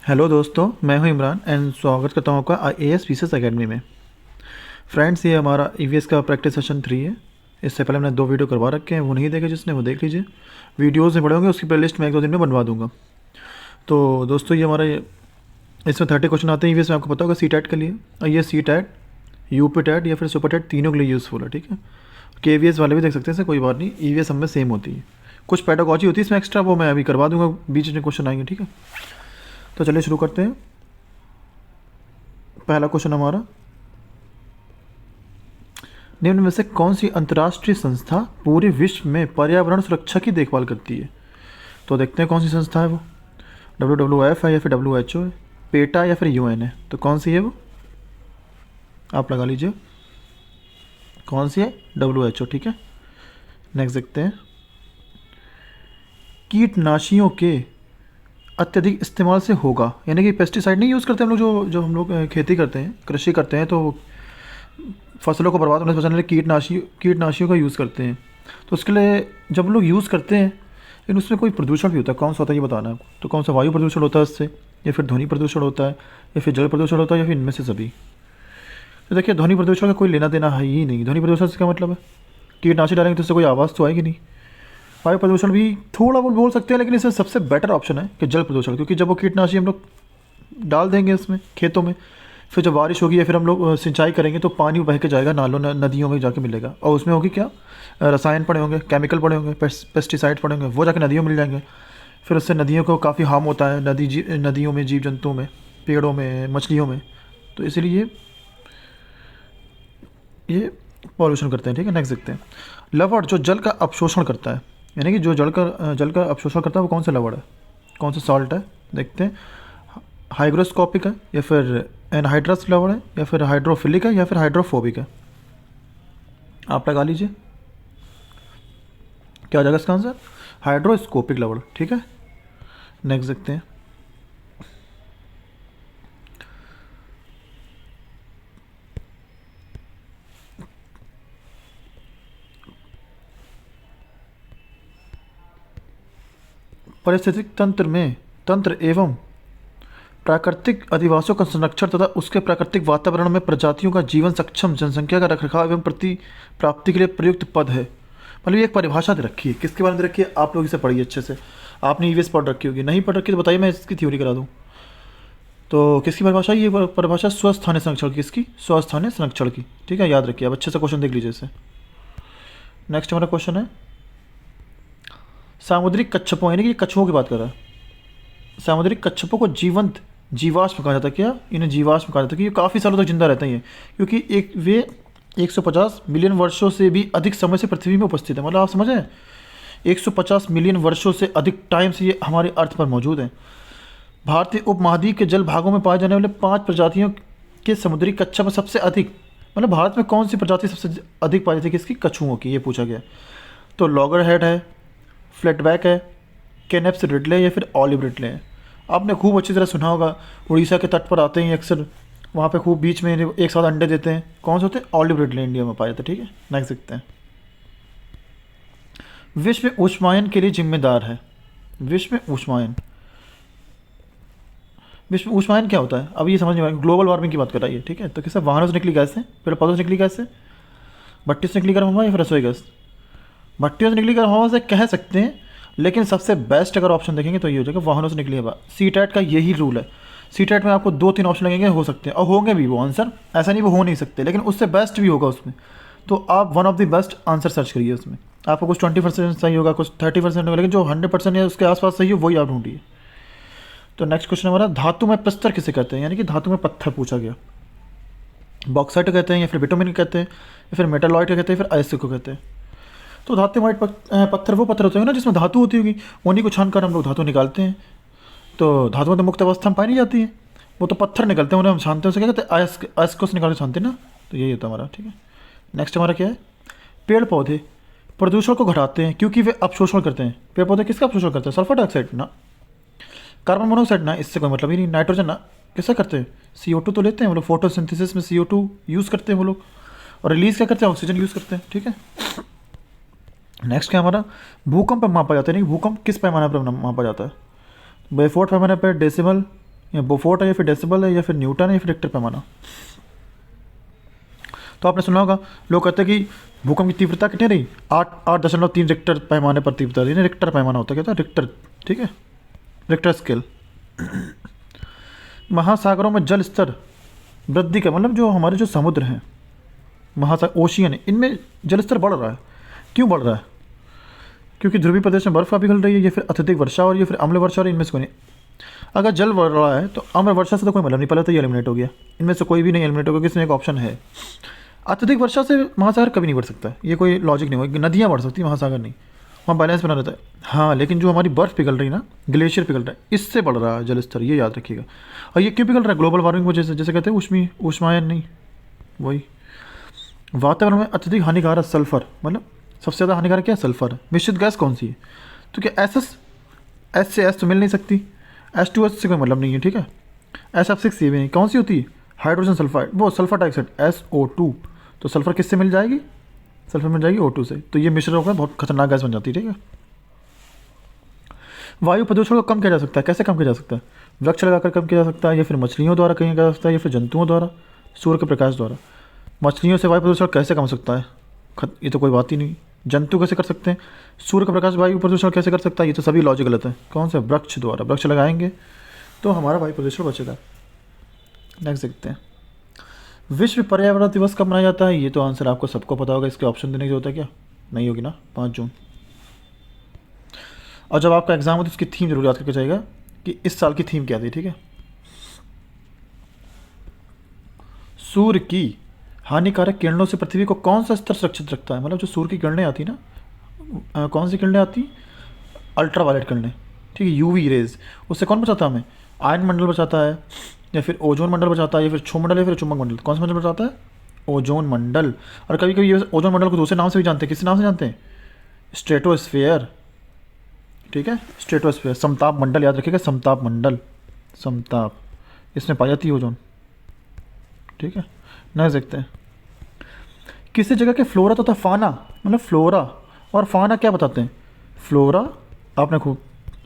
Hello दोस्तों, मैं हूं इमरान एंड स्वागत करता हूं आपका AS पीसेस एकेडमी में। फ्रेंड्स, ये हमारा EVS का प्रैक्टिस सेशन 3 है। इससे पहले मैंने 2 वीडियो करवा रखे हैं, वो नहीं देखे जिसने वो देख लीजिए। वीडियोज़ में बड़े होंगे, उसकी प्लेलिस्ट मैं 1-2 दिन में बनवा दूंगा। तो दोस्तों, ये हमारा इसमें 30 क्वेश्चन आते हैं EVS में, आपको पता होगा CTET के लिए। और ये CTET, UPTET या फिर सुपरटेट तीनों के लिए यूज़फुल है, ठीक है। KVS वाले भी देख सकते हैं, इससे कोई बात नहीं, EVS सब में सेम होती है। कुछ पेडागॉजी होती है इसमें एक्स्ट्रा, वो मैं अभी करवा दूंगा, बीच में क्वेश्चन आएंगे, ठीक है। तो चलिए शुरू करते हैं। पहला क्वेश्चन हमारा, निम्न में से कौन सी अंतर्राष्ट्रीय संस्था पूरे विश्व में पर्यावरण सुरक्षा की देखभाल करती है? तो देखते हैं कौन सी संस्था है वो। WWF है या फिर WHO है, पेटा या फिर UN है? तो कौन सी है वो, आप लगा लीजिए। कौन सी है? WHO, ठीक है। नेक्स्ट देखते हैं, कीटनाशियों के अत्यधिक इस्तेमाल से होगा, यानी कि पेस्टिसाइड नहीं यूज़ करते हम लोग, जो जो हम लोग खेती करते हैं, कृषि करते हैं, तो फसलों को बर्बाद होने से बचाने के लिए कीटनाशियों का यूज़ करते हैं। तो उसके लिए जब लोग यूज़ करते हैं, लेकिन उसमें कोई प्रदूषण भी होता है, कौन सा होता है ये बताना है आपको। तो कौन सा वायु प्रदूषण होता है उससे, या फिर ध्वनि प्रदूषण होता है, या फिर जल प्रदूषण होता है, या फिर इनमें से सभी? तो देखिए, ध्वनि प्रदूषण का कोई लेना देना है ही नहीं। ध्वनि प्रदूषण से क्या मतलब है, कीटनाशी डालेंगे तो उससे कोई आवाज़ तो आएगी नहीं। वायु प्रदूषण भी थोड़ा बहुत बोल सकते हैं, लेकिन इसमें सबसे बेटर ऑप्शन है कि जल प्रदूषण, क्योंकि जब वो कीटनाशी हम लोग डाल देंगे उसमें खेतों में, फिर जब बारिश होगी या फिर हम लोग सिंचाई करेंगे तो पानी बह के जाएगा नालों नदियों में जाके मिलेगा, और उसमें होगी क्या, रसायन पड़े होंगे, केमिकल पड़े होंगे, पेस्टिसाइड पड़े होंगे, वो जाके नदियों में मिल जाएंगे। फिर उससे नदियों को काफ़ी हार्म होता है, नदियों में, जीव जंतुओं में, पेड़ों में, मछलियों में। तो इसलिए ये पॉल्यूशन करते हैं, ठीक है। नेक्स्ट देखते हैं, लवण जो जल का अवशोषण करता है, यानी कि जो जल का अवशोषण करता है, वो कौन सा लवण है, कौन सा सॉल्ट है? देखते हैं, हाइग्रोस्कोपिक है या फिर एनहाइड्रस लवण है, या फिर हाइड्रोफिलिक है, या फिर हाइड्रोफोबिक है? आप लगा लीजिए, क्या हो जाएगा इसका आंसर? हाइड्रोस्कोपिक लवण, ठीक है। नेक्स्ट देखते हैं, पारिस्थितिक तंत्र एवं प्राकृतिक अधिवासों का संरक्षण तथा उसके प्राकृतिक वातावरण में प्रजातियों का जीवन सक्षम जनसंख्या का रखरखाव एवं प्रति प्राप्ति के लिए प्रयुक्त पद है। मतलब ये एक परिभाषा दे रखी है, किसके बारे में दे रखी है, आप लोग इसे पढ़िए अच्छे से। आपने EVS पढ़ रखी होगी, नहीं पढ़ रखी तो बताइए, मैं इसकी थ्योरी करा दूँ। तो किसकी परिभाषा, ये परिभाषा स्वस्थानीय संरक्षण की, किसकी? स्वस्थानीय संरक्षण की, ठीक है। याद रखिए, अब अच्छे से क्वेश्चन देख लीजिए इसे। नेक्स्ट हमारा क्वेश्चन है, सामुद्रिक कच्छपों, यानी कि कछुओं की बात कर रहा है। सामुद्रिक कच्छपों को जीवंत जीवाश्म कहा जाता है। क्या इन्हें जीवाश्म कहा जाता है? कि ये काफ़ी सालों तक जिंदा रहते हैं, क्योंकि वे 150 मिलियन वर्षों से भी अधिक समय से पृथ्वी में उपस्थित है। मतलब आप समझें, 150 मिलियन वर्षों से अधिक टाइम से ये हमारे अर्थ पर मौजूद हैं। भारतीय उपमहाद्वीप के जल भागों में पाए जाने वाले 5 प्रजातियों के समुद्री कच्छप सबसे अधिक, मतलब भारत में कौन सी प्रजाति सबसे अधिक पाई जाती है, किसकी? कछुओं की, ये पूछा गया। तो लॉगर हेड है, फ्लैटबैक है, केनेप्स रिडले, या फिर ऑलिव रिडले है? आपने खूब अच्छी तरह सुना होगा, उड़ीसा के तट पर आते हैं अक्सर, वहाँ पे खूब बीच में एक साथ अंडे देते हैं। कौन से होते हैं? ऑलिव रिडले इंडिया में पाए जाते हैं, ठीक है। नेक्स्ट देखते हैं, विश्व में ऊष्मायन के लिए जिम्मेदार है। विश्व में ऊष्मायन, विश्व में ऊष्मायन क्या होता है? अब ये समझ में आएगा, ग्लोबल वार्मिंग की बात कर रही है, ठीक है। तो किससे? वाहनों से निकली गैस है, पेड़ पौधों से निकली गैस है, भट्टी से निकली गर्म हवा, या फिर रसोई गैस? भट्टियों से निकली गर्म हवा से कह सकते हैं, लेकिन सबसे बेस्ट अगर ऑप्शन देखेंगे तो ये हो जाएगा वाहनों से निकली हवा। CTET का यही रूल है। CTET में आपको 2-3 ऑप्शन लगेंगे, हो सकते हैं और होंगे भी वो आंसर, ऐसा नहीं वो हो नहीं सकते, लेकिन उससे बेस्ट भी होगा उसमें। तो आप one of the best answer search करिए उसमें। आपको कुछ 20% सही होगा, कुछ 30% होगा, लेकिन जो 100% या उसके आसपास सही हो वही आप ढूंढिए। तो नेक्स्ट क्वेश्चन हमारा, धातु में प्रस्तर किसे कहते हैं, यानी कि धातु में पत्थर पूछा गया। बॉक्साइट कहते हैं, या फिर बिटुमिन कहते हैं, या फिर मेटालॉइट कहते हैं, फिर आयस्क को कहते हैं? तो धातु में पत्थर वो पत्थर होते हैं ना जिसमें धातु होती होगी, उन्हीं को छानकर हम लोग धातु निकालते हैं। तो धातु में तो मुक्त अवस्था में पाई नहीं जाती है, वो तो पत्थर निकलते हैं, उन्हें हम छानते हैं, उसे क्या कहते हैं? अयस्क से निकाल के छानते हैं ना। तो यही होता है हमारा, ठीक है। नेक्स्ट हमारा क्या है, पेड़ पौधे प्रदूषण को घटाते हैं क्योंकि वे अपशोषण करते हैं। पेड़ पौधे किसका अपशोषण करते हैं? सल्फर डाइऑक्साइड ना, कार्बन मोनोऑक्साइड ना, इससे कोई मतलब ही नहीं। नाइट्रोजन ना, किसका करते हैं? CO2 तो लेते हैं वो लोग, फोटोसिंथेसिस में CO2 यूज़ करते हैं वो लोग, और रिलीज़ क्या करते हैं? ऑक्सीजन यूज़ करते हैं, ठीक है। नेक्स्ट क्या हमारा, भूकंप पर मापा जाता है, नहीं भूकंप किस पैमाने पर मापा जाता है? बेफोर्ट पैमाने पर, डेसिमल, या बोफोर्ट है या फिर डेसिबल है या फिर न्यूटन है या फिर रिक्टर पैमाना। तो आपने सुना होगा लोग कहते हैं कि भूकंप की तीव्रता कितनी रही, 8.3 रिक्टर पैमाने पर तीव्रता रही। रिक्टर पैमाना होता है, क्या होता है रिक्टर, ठीक है, रिक्टर स्केल। महासागरों में जल स्तर वृद्धि का मतलब जो हमारे जो समुद्र हैं, महासागर ओशियन, इनमें जल स्तर बढ़ रहा है। क्यों बढ़ रहा है? क्योंकि ध्रुवीय प्रदेश में बर्फ़ पिघल रही है, या फिर अत्यधिक वर्षा हो रही है, या फिर अम्ल वर्षा हो रही है। इनमें से कोई नहीं। अगर जल बढ़ रहा है तो अम्ल वर्षा से तो कोई मतलब नहीं, पहले तो ये एलिमिनेट हो गया। इनमें से कोई भी नहीं एलिमिनेट होगा, इसमें एक ऑप्शन है। अत्यधिक वर्षा से महासागर कभी नहीं बढ़ सकता, ये कोई लॉजिक नहीं होगा। नदियाँ बढ़ सकती, महासागर नहीं, वहाँ बैलेंस बना रहता है। हाँ, लेकिन जो हमारी बर्फ़ पिघल रही है ना, ग्लेशियर पिघल रहा है, इससे बढ़ रहा है जल स्तर, ये याद रखिएगा। और ये क्यों पिघल रहा है? ग्लोबल वार्मिंग की वजह से, जैसे कहते हैं ऊष्मायन, नहीं वही। वातावरण में अत्यधिक हानिकारक सल्फर, मतलब सबसे ज़्यादा हानिकारक क्या है? सल्फर। मिश्रित गैस कौन सी है? तो क्या एस से एस तो मिल नहीं सकती, H2S से कोई मतलब नहीं है, ठीक है। SF6 ये भी नहीं। कौन सी होती है? हाइड्रोजन सल्फाइड, वो सल्फर डाइऑक्साइड SO2। तो सल्फर किससे मिल जाएगी? सल्फर मिल जाएगी O2 से। तो ये मिश्रण होकर बहुत खतरनाक गैस बन जाती है, ठीक है। वायु प्रदूषण को कम किया जा सकता है, कैसे कम किया जा सकता है? वृक्ष लगाकर कम किया जा सकता है, या फिर मछलियों द्वारा किया जा सकता है, या फिर जंतुओं द्वारा, सूर्य के प्रकाश द्वारा। मछलियों से वायु प्रदूषण कैसे कम हो सकता है? ये तो कोई बात ही नहीं। जंतु कैसे कर सकते हैं? सूर्य का प्रकाश वायु प्रदूषण कैसे कर सकता है? ये तो सभी लॉजिक गलत है। कौन से? वृक्ष द्वारा। वृक्ष लगाएंगे तो हमारा वायु प्रदूषण बचेगा। नेक्स्ट देखते हैं, विश्व पर्यावरण दिवस कब मनाया जाता है? ये तो आंसर आपको सबको पता होगा, इसके ऑप्शन देने की जरूरत है क्या? नहीं होगी ना, 5 जून। और जब आपका एग्जाम हो तो इसकी थीम जरूर याद करके जाएगा कि इस साल की थीम क्या थी, ठीक है। सूर्य की हानिकारक किरणों से पृथ्वी को कौन सा स्तर सुरक्षित रखता है? मतलब जो सूर्य की किरणें आती ना, कौन सी किरणें आती? अल्ट्रा वायलेट किरणें, ठीक है, UV रेज। उससे कौन बचाता है हमें? आयन मंडल बचाता है, या फिर ओजोन मंडल बचाता है, या फिर क्षुमंडल, या फिर चुंबक मंडल। कौन सा मंडल बचाता है? ओजोन मंडल। और कभी कभी ये ओजोन मंडल को दूसरे नाम से भी जानते हैं। किस नाम से जानते हैं? स्ट्रेटोस्फेयर, ठीक है, स्ट्रेटोस्फेयर। समताप मंडल याद रखिएगा, समताप मंडल, समताप, इसमें पाई जाती है ओजोन, ठीक है। नेक्स्ट देखते हैं, किसी जगह के फ्लोरा तथा फाना, मतलब फ्लोरा और फाना क्या बताते हैं? फ्लोरा आपने खूब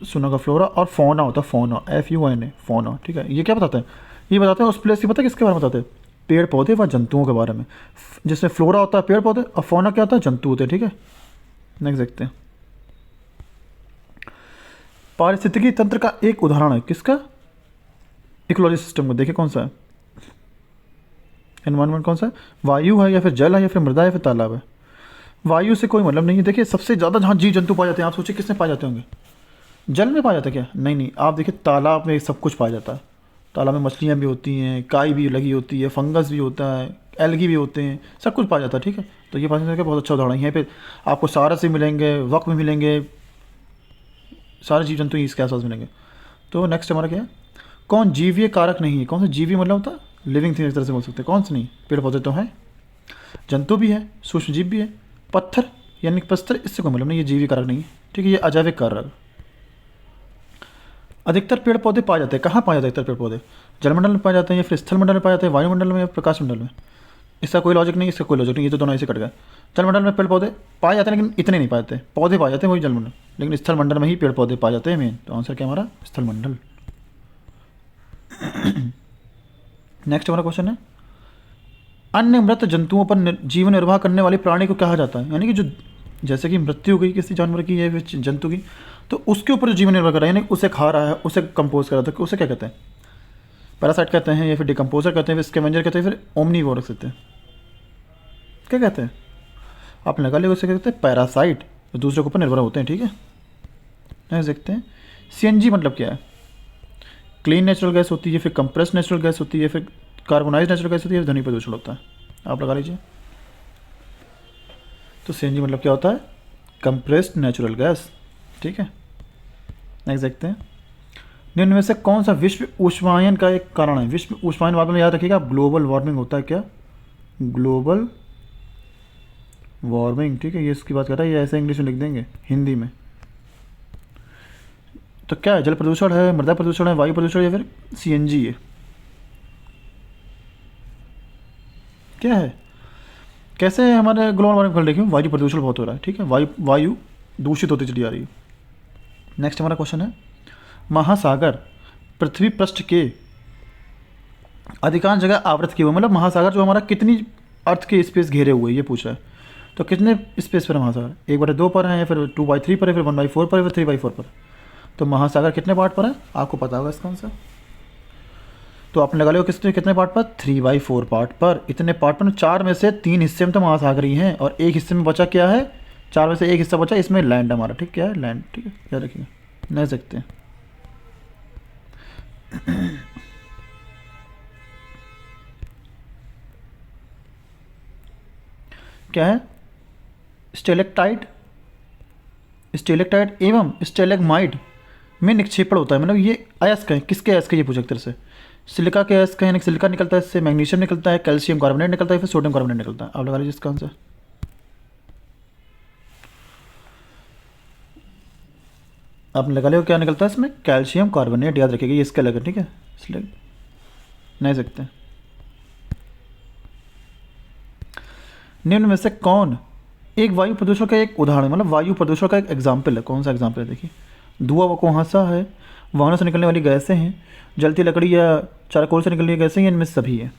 सुना होगा, फ्लोरा, और फोना होता है, फोना, FUNA, फोना, ठीक है। ये क्या बताते हैं? ये बताते हैं उस प्लेस की, पता है किसके बारे में बताते हैं? पेड़ पौधे व जंतुओं के बारे में। जिसमें फ्लोरा होता है पेड़ पौधे, और फोना क्या होता है? जंतु होते हैं, ठीक है। नेक्स्ट देखते हैं, पारिस्थितिकी तंत्र का एक उदाहरण है, किसका? इकोलॉजी सिस्टम को। देखिए कौन सा है? एनवायरनमेंट कौन सा है? वायु है, या फिर जल है, या फिर मृदा, या फिर तालाब है। वायु से कोई मतलब नहीं है। देखिए सबसे ज़्यादा जहाँ जीव जंतु पाए जाते हैं, आप सोचिए किसमें पाए जाते होंगे? जल में पाया जाता है क्या? नहीं नहीं, आप देखिए तालाब में सब कुछ पाया जाता है। तालाब में मछलियाँ भी होती हैं, काई भी लगी होती है, फंगस भी होता है, एल्गी भी होते हैं, सब कुछ पाया जाता है, ठीक है। तो ये पानी का बहुत अच्छा उदाहरण है। यहाँ पे आपको सारस भी मिलेंगे, वक्त भी मिलेंगे, सारे जीव जंतु इसके आसपास मिलेंगे। तो नेक्स्ट हमारा क्या है? कौन जीवीय कारक नहीं है? कौन सा जीवीय मतलब होता है? लिविंग थिंग, इस तरह से बोल सकते हैं। कौन सा नहीं? पेड़ पौधे तो हैं, जंतु भी है, सूक्ष्म जीव भी है। पत्थर यानी पत्थर, इससे कोई मतलब नहीं, ये जीवीय कारक नहीं है, ठीक है, ये अजैविक कारक। अधिकतर पेड़ पौधे पाए जाते हैं कहाँ? पाए जाते हैं अधिकतर पेड़ पौधे? जलमंडल में पाए जाते हैं, या फिर स्थल मंडल में पाए जाते हैं, वायुमंडल में, या प्रकाश मंडल में। इसका कोई लॉजिक नहीं, इसका कोई लॉजिक नहीं, ये तो दोनों ऐसे कट गए। जलमंडल में पेड़ पौधे पाए जाते हैं, लेकिन इतने नहीं पाए जाते। पौधे पाए जाते हैं वही जलमंडल, लेकिन स्थल मंडल में ही पेड़ पौधे पाए जाते हैं मेन। तो आंसर क्या हमारा? स्थल मंडल। नेक्स्ट हमारा क्वेश्चन है, अन्य मृत जंतुओं पर जीवन निर्वाह करने वाले प्राणी को कहा जाता है? यानी कि जो, जैसे कि मृत्यु हो गई किसी जानवर की या फिर जंतु की, तो उसके ऊपर जो जीवन निर्वाह कर रहा है, यानी उसे खा रहा है, उसे कंपोज कर रहा है, उसे क्या कहते हैं? पैरासाइट कहते हैं, या फिर डिकम्पोजर कहते हैं, फिर स्कैवेंजर कहते हैं, फिर ओमनीवोर रख सकते हैं। क्या कहते हैं? आपने लगा लिया, उसे कहते हैं पैरासाइट, जो दूसरे के ऊपर निर्भर होते हैं, ठीक है। नेक्स्ट देखते हैं, CNG मतलब क्या है? क्लीन नेचुरल गैस होती है, फिर कंप्रेस्ड नेचुरल गैस होती है, फिर कार्बोनाइज नेचुरल गैस होती है, ध्वनि प्रदूषण होता है। आप लगा लीजिए। तो CNG मतलब क्या होता है? कंप्रेस्ड नेचुरल गैस, ठीक है। नेक्स्ट देखते हैं, निम्न में से कौन सा विश्व ऊष्मायन का एक कारण है? विश्व ऊष्मायन बाद में याद रखिएगा, ग्लोबल वार्मिंग होता है। क्या? ग्लोबल वार्मिंग, ठीक है, ये इसकी बात कर रहा है। ये ऐसे इंग्लिश में लिख देंगे, हिंदी में। तो क्या है? जल प्रदूषण है, मृदा प्रदूषण है, वायु प्रदूषण, या फिर CNG है? क्या है? कैसे हमारे ग्लोबल वार्मिंग फैल रही है? वायु प्रदूषण बहुत हो रहा है, ठीक है, वायु दूषित होती चली जा रही है। नेक्स्ट हमारा क्वेश्चन है, महासागर पृथ्वी पृष्ठ के अधिकांश जगह आवृत किए हुए, मतलब महासागर जो हमारा कितनी अर्थ के स्पेस घेरे हुए, ये पूछ रहा है। तो कितने स्पेस पर है महासागर? 1/2 पर है, या फिर 2/3 पर है, फिर 1/4 पर है, फिर 3/4 पर है। तो महासागर कितने पार्ट पर है आपको पता होगा इसका आंसर। तो आपने लगा लिया कितने पार्ट पर? 3/4 पार्ट पर। इतने पार्ट पर 4 में से 3 हिस्से में तो महासागर ही हैं, और एक हिस्से में बचा क्या है? 4 में से एक हिस्सा बचा, इसमें लैंड हमारा, ठीक, क्या है? लैंड, ठीक है, याद रखिएगा, नहीं सकते हैं। क्या है? स्टेलेक्टाइट एवं स्टेलेग्माइट में निक्षेपण होता है, मतलब ये अयस्क है। किसके अयस्क है ये पूछा तेरे से? सिलिका के अयस्क है, यानी सिलिका निकलता है इससे, मैग्नीशियम निकलता है, कैल्शियम कार्बोनेट निकलता है, फिर सोडियम कार्बोनेट निकलता है। आप लगा लीजिए इसका आंसर। आपने लगा लिया क्या निकलता है इसमें? कैल्शियम कार्बोनेट, याद रखिएगा ये इसका लगा, ठीक है, इसलिए नहीं सकते। निम्न में से कौन एक वायु प्रदूषण का एक उदाहरण, मतलब वायु प्रदूषण का एक एग्जाम्पल है? कौन सा एग्जाम्पल है? देखिए, धुआं व कुहासा है, वाहनों से निकलने वाली गैसें हैं, जलती लकड़ी या चारकोल से निकलने वाली गैसें, इनमें से सभी है।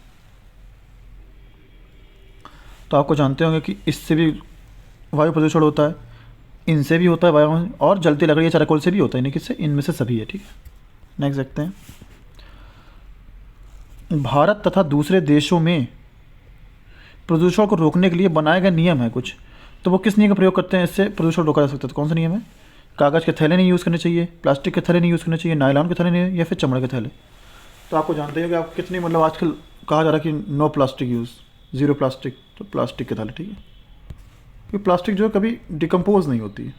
तो आपको जानते होंगे कि इससे भी वायु प्रदूषण होता है, इनसे भी होता है वायु, और जलती लकड़ी या चारकोल से भी होता है, यानी किससे? इनमें से सभी है, ठीक है। नेक्स्ट देखते हैं, भारत तथा दूसरे देशों में प्रदूषण को रोकने के लिए बनाए गए नियम है कुछ, तो वो किस नियम का प्रयोग करते हैं इससे प्रदूषण रोका जा सकता है? तो कौन सा नियम है? कागज़ के थैले नहीं यूज़ करने चाहिए, प्लास्टिक के थैले नहीं यूज़ करने चाहिए, नायलॉन के थैले नहीं, या फिर चमड़े के थैले। तो आपको जानते हैं कि आप कितनी, मतलब आजकल कहा जा रहा है कि नो प्लास्टिक यूज़, 0 प्लास्टिक, तो प्लास्टिक के थैले, ठीक है, क्योंकि प्लास्टिक जो है कभी डिकम्पोज नहीं होती है।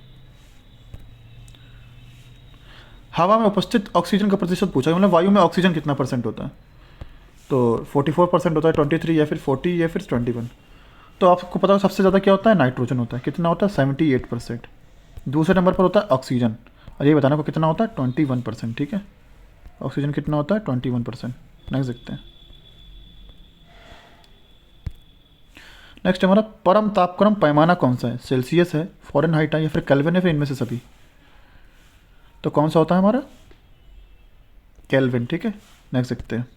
हवा में उपस्थित ऑक्सीजन का प्रतिशत पूछा है, मतलब वायु में ऑक्सीजन कितना % होता है? तो 44% होता है, 23 या फिर 40 या फिर 21। तो आपको पता है सबसे ज़्यादा क्या होता है? नाइट्रोजन होता है। कितना होता है? 78%। दूसरे नंबर पर होता है ऑक्सीजन, और ये बताना को कितना होता है? 21%, ठीक है। ऑक्सीजन कितना होता है? 21%। नेक्स्ट देखते हैं। नेक्स्ट हमारा परम तापक्रम पैमाना कौन सा है? सेल्सियस है, फ़ारेनहाइट है, या फिर केल्विन है, फिर इनमें से सभी। तो कौन सा होता है हमारा? केल्विन, ठीक है। नेक्स्ट देखते हैं,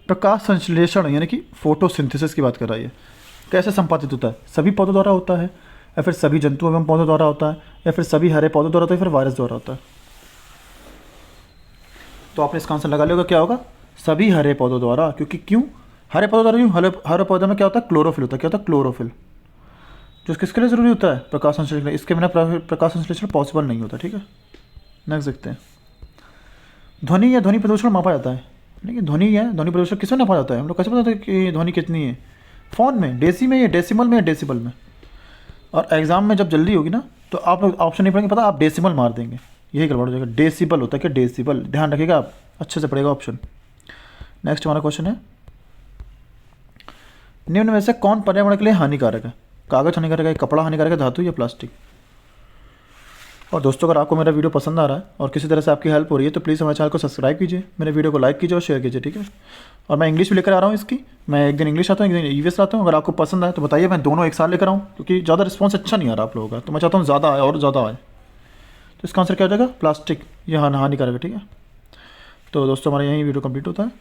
प्रकाश संश्लेषण यानी कि फोटोसिंथेसिस की बात कर रहा है, कैसे संपादित होता है? सभी पौधों द्वारा होता है, या फिर सभी जंतुओं एवं पौधों द्वारा होता है, या फिर सभी हरे पौधों द्वारा होता है, फिर वायरस द्वारा होता है? तो आपने इसका आंसर लगा लिया होगा, क्या होगा? सभी हरे पौधों द्वारा। क्योंकि क्यों हरे पौधों द्वारा? क्यों? हरे पौधों में क्या होता है? क्लोरोफिल होता है। क्या होता है? क्लोरोफिल, जो किसके लिए ज़रूरी होता है? प्रकाश संश्लेषण। इसके बिना प्रकाश संश्लेषण पॉसिबल नहीं होता, ठीक है। नेक्स्ट देखते हैं, ध्वनि या ध्वनि प्रदूषण मापा जाता है, लेकिन ध्वनि है, ध्वनि प्रदूषण किससे नापा जाता है? हम लोग कैसे पता है कि ध्वनि कितनी है? फ़ोन में, डेसी में, या डेसिमल में, या डेसिबल में। और एग्ज़ाम में जब जल्दी होगी ना, तो आप लोग ऑप्शन नहीं पढ़ेंगे, पता आप डेसिमल मार देंगे, यही गड़बड़ हो जाएगा। डेसिबल होता है क्या? डेसिबल, ध्यान रखिएगा आप, अच्छे से पढ़ेगा ऑप्शन। नेक्स्ट हमारा क्वेश्चन है, निम्न में से कौन पर्यावरण के लिए हानिकारक है? कागज़ हानिकारक है, कपड़ा हानिकारक है, धातु या प्लास्टिक? और दोस्तों, अगर आपको मेरा वीडियो पसंद आ रहा है और किसी तरह से आपकी हेल्प हो रही है, तो प्लीज़ हमारे चैनल को सब्सक्राइब कीजिए, मेरे वीडियो को लाइक कीजिए और शेयर कीजिए, ठीक है। और मैं इंग्लिश भी लेकर आ रहा हूँ इसकी, मैं एक दिन इंग्लिश आता हूँ, एक दिन ईवीएस लाता हूँ। अगर आपको पसंद आए तो बताइए, मैं दोनों एक साथ लेकर आऊँ, क्योंकि ज़्यादा रिस्पॉन्स अच्छा नहीं आ रहा आप लोगों का, तो मैं चाहता हूँ ज़्यादा आए और ज़्यादा आए। तो इसका आंसर क्या हो जाएगा? प्लास्टिक, ये हानिकारक है, ठीक है। तो दोस्तों, हमारा यही वीडियो कंप्लीट होता है।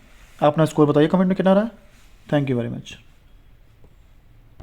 अपना स्कोर बताइए कमेंट में कितना रहा है। Thank you very much.